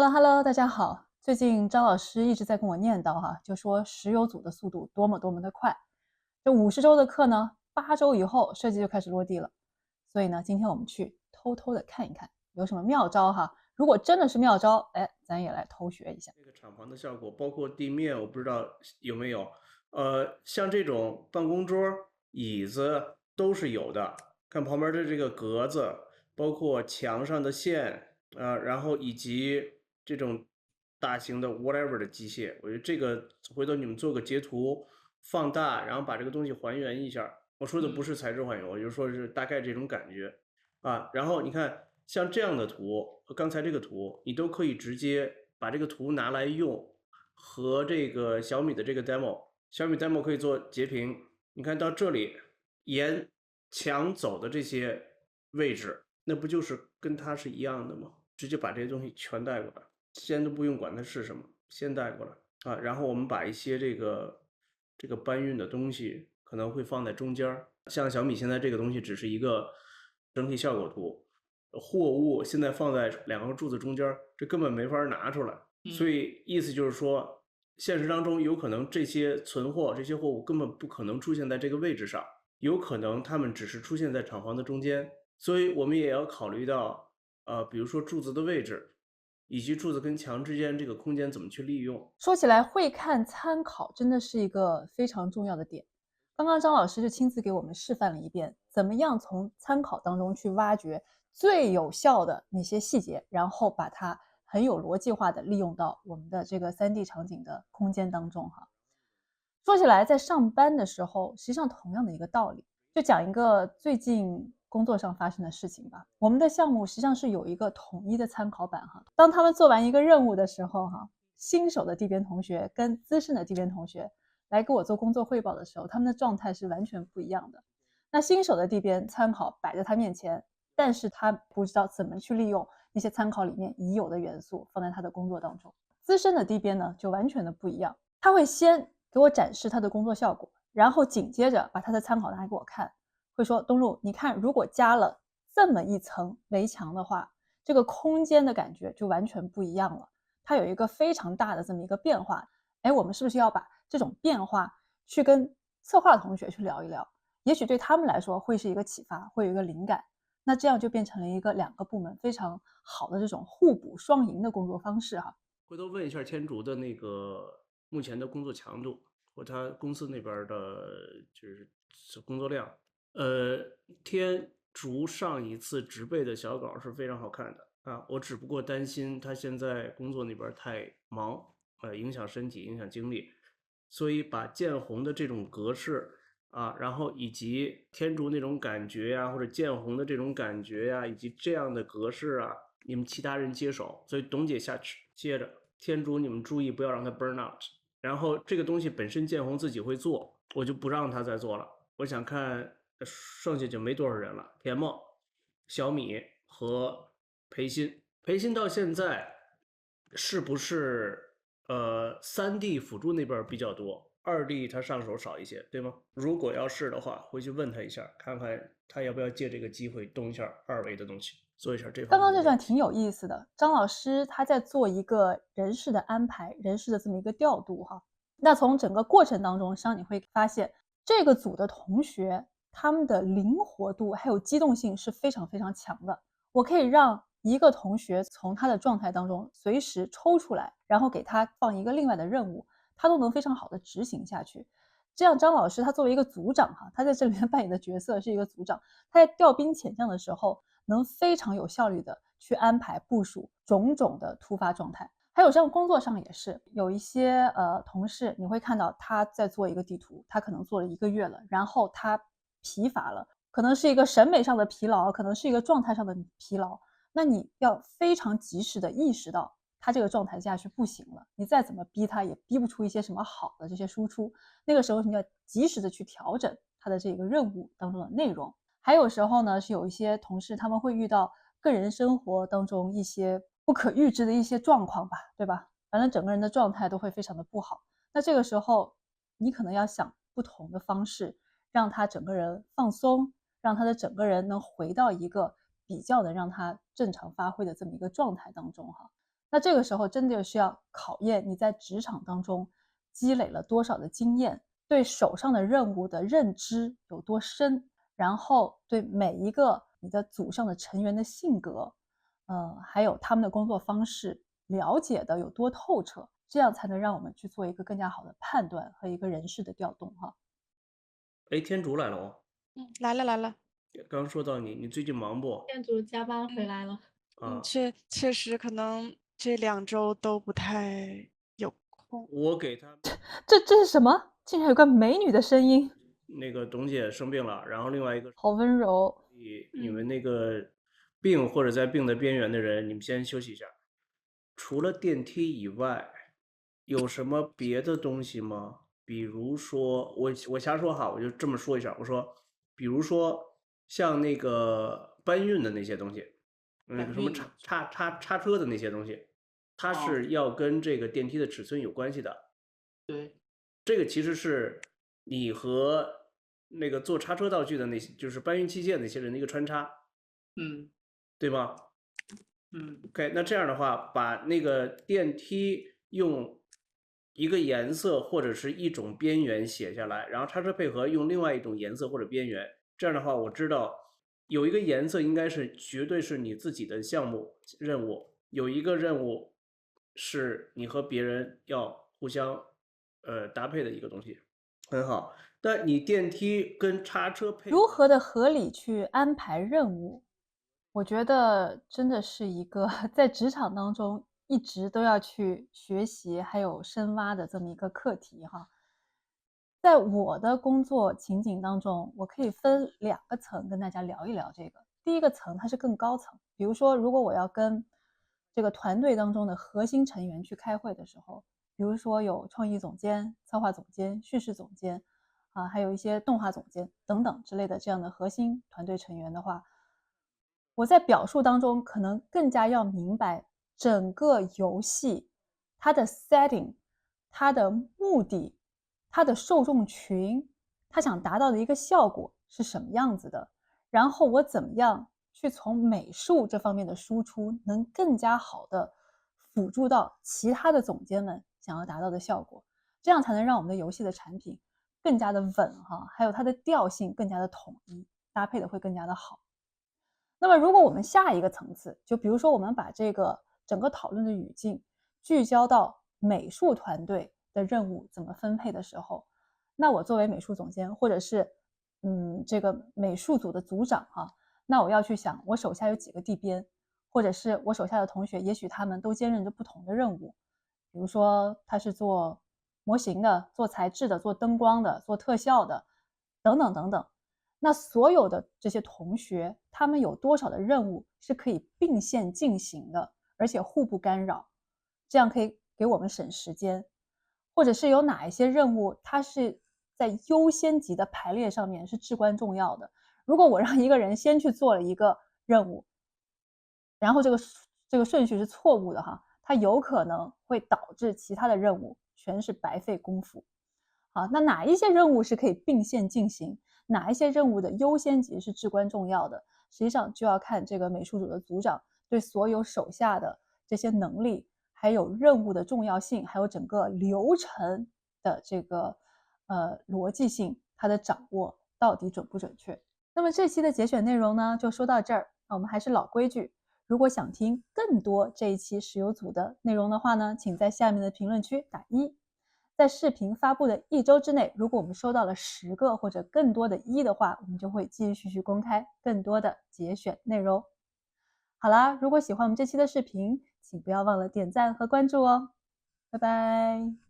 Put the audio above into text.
Hello，大家好。最近张老师一直在跟我念叨哈，就说石油组的速度多么多么的快。这50周的课呢，8周以后设计就开始落地了。所以呢，今天我们去偷偷的看一看有什么妙招哈。如果真的是妙招，哎，咱也来偷学一下。这个厂房的效果，包括地面，我不知道有没有。像这种办公桌、椅子都是有的。看旁边的这个格子，包括墙上的线，然后以及这种大型的 whatever 的机械，我觉得这个回头你们做个截图放大，然后把这个东西还原一下。我说的不是材质还原，我就说是大概这种感觉。然后你看像这样的图和刚才这个图，你都可以直接把这个图拿来用，和这个小米的这个 demo， 小米 demo 可以做截屏。你看到这里沿墙走的这些位置，那不就是跟它是一样的吗？直接把这些东西全带过来，先都不用管它是什么，先带过来然后我们把一些这个搬运的东西可能会放在中间。像小米现在这个东西只是一个整体效果图，货物现在放在两个柱子中间，这根本没法拿出来。所以意思就是说，现实当中有可能这些存货、这些货物根本不可能出现在这个位置上，有可能它们只是出现在厂房的中间。所以我们也要考虑到，比如说柱子的位置，以及柱子跟墙之间这个空间怎么去利用。说起来，会看参考真的是一个非常重要的点。刚刚张老师就亲自给我们示范了一遍，怎么样从参考当中去挖掘最有效的那些细节，然后把它很有逻辑化的利用到我们的这个3D 场景的空间当中哈。说起来，在上班的时候，实际上同样的一个道理，就讲一个最近工作上发生的事情吧。我们的项目实际上是有一个统一的参考版哈。当他们做完一个任务的时候哈，新手的地边同学跟资深的地边同学来给我做工作汇报的时候，他们的状态是完全不一样的。那新手的地边参考摆在他面前，但是他不知道怎么去利用那些参考里面已有的元素放在他的工作当中。资深的地边呢，就完全的不一样。他会先给我展示他的工作效果，然后紧接着把他的参考拿来给我看，会说东路，你看如果加了这么一层围墙的话，这个空间的感觉就完全不一样了，它有一个非常大的这么一个变化。哎，我们是不是要把这种变化去跟策划同学去聊一聊？也许对他们来说会是一个启发，会有一个灵感。那这样就变成了一个2个部门非常好的这种互补双赢的工作方式哈。回头问一下天竺的那个目前的工作强度和他公司那边的就是工作量。天竺上一次植被的小稿是非常好看的我只不过担心他现在工作那边太忙，影响身体，影响精力，所以把见红的这种格式然后以及天竺那种感觉呀，或者见红的这种感觉呀，以及这样的格式你们其他人接手，所以董姐下去接着，天竺你们注意不要让他 burn out。然后这个东西本身建宏自己会做，我就不让他再做了。我想看剩下就没多少人了，田梦、小米和裴鑫。裴鑫到现在是不是3D 辅助那边比较多，2D 他上手少一些，对吗？如果要是的话，回去问他一下，看看他要不要借这个机会动一下2维的东西，做一下这方刚刚面的练习。这段挺有意思的，张老师他在做一个人事的安排，人事的这么一个调度哈。那从整个过程当中，实际上你会发现，这个组的同学他们的灵活度还有机动性是非常非常强的。我可以让一个同学从他的状态当中随时抽出来，然后给他放一个另外的任务，他都能非常好的执行下去。这样张老师他作为一个组长哈，他在这里面扮演的角色是一个组长，他在调兵遣将的时候，能非常有效率的去安排部署种种的突发状态。还有像工作上也是，有一些同事你会看到他在做一个地图，他可能做了1个月了，然后他疲乏了，可能是一个审美上的疲劳，可能是一个状态上的疲劳，那你要非常及时的意识到他这个状态下去不行了，你再怎么逼他也逼不出一些什么好的这些输出，那个时候你要及时的去调整他的这个任务当中的内容。还有时候呢，是有一些同事他们会遇到个人生活当中一些不可预知的一些状况吧，对吧？反正整个人的状态都会非常的不好。那这个时候，你可能要想不同的方式，让他整个人放松，让他的整个人能回到一个比较能让他正常发挥的这么一个状态当中哈。那这个时候真的是要考验你在职场当中积累了多少的经验，对手上的任务的认知有多深，然后对每一个你的组上的成员的性格，还有他们的工作方式了解的有多透彻，这样才能让我们去做一个更加好的判断和一个人事的调动哈。哎，天竺来了哦，来了来了。刚说到你最近忙不？店主加班回来了。啊，确实可能这2周都不太有空。我给他这是什么？竟然有个美女的声音，那个董姐生病了，然后另外一个好温柔。你们那个病或者在病的边缘的人，你们先休息一下。除了电梯以外，有什么别的东西吗？比如说，我瞎说哈，我就这么说一下，我说，比如说像那个搬运的那些东西，那个什么叉车的那些东西，它是要跟这个电梯的尺寸有关系的。对，这个其实是你和那个做叉车道具的那些，就是搬运器械那些人的一个穿插，对吗？OK，那这样的话，把那个电梯用一个颜色或者是一种边缘写下来，然后叉车配合用另外一种颜色或者边缘，这样的话，我知道有一个颜色应该是绝对是你自己的项目任务，有一个任务是你和别人要互相搭配的一个东西，很好。但你电梯跟叉车配如何的合理去安排任务，我觉得真的是一个在职场当中一直都要去学习还有深挖的这么一个课题哈。在我的工作情景当中，我可以分2个层跟大家聊一聊这个。第一个层它是更高层，比如说如果我要跟这个团队当中的核心成员去开会的时候，比如说有创意总监、策划总监、叙事总监还有一些动画总监等等之类的这样的核心团队成员的话，我在表述当中可能更加要明白整个游戏它的 setting、它的目的、它的受众群，它想达到的一个效果是什么样子的，然后我怎么样去从美术这方面的输出能更加好的辅助到其他的总监们想要达到的效果，这样才能让我们的游戏的产品更加的稳哈，还有它的调性更加的统一，搭配的会更加的好。那么如果我们下一个层次，就比如说我们把这个整个讨论的语境聚焦到美术团队的任务怎么分配的时候，那我作为美术总监或者是这个美术组的组长那我要去想我手下有几个地编，或者是我手下的同学也许他们都兼任着不同的任务，比如说他是做模型的、做材质的、做灯光的、做特效的等等等等。那所有的这些同学，他们有多少的任务是可以并线进行的，而且互不干扰，这样可以给我们省时间。或者是有哪一些任务，它是在优先级的排列上面是至关重要的。如果我让一个人先去做了一个任务，然后这个顺序是错误的它有可能会导致其他的任务全是白费功夫。好，那哪一些任务是可以并线进行？哪一些任务的优先级是至关重要的？实际上就要看这个美术组的组长对所有手下的这些能力，还有任务的重要性，还有整个流程的这个逻辑性，它的掌握到底准不准确。那么这期的节选内容呢，就说到这儿。我们还是老规矩，如果想听更多这一期石油组的内容的话呢，请在下面的评论区打1。在视频发布的1周之内，如果我们收到了10个或者更多的1的话，我们就会继续公开更多的节选内容。好啦，如果喜欢我们这期的视频，请不要忘了点赞和关注哦。拜拜。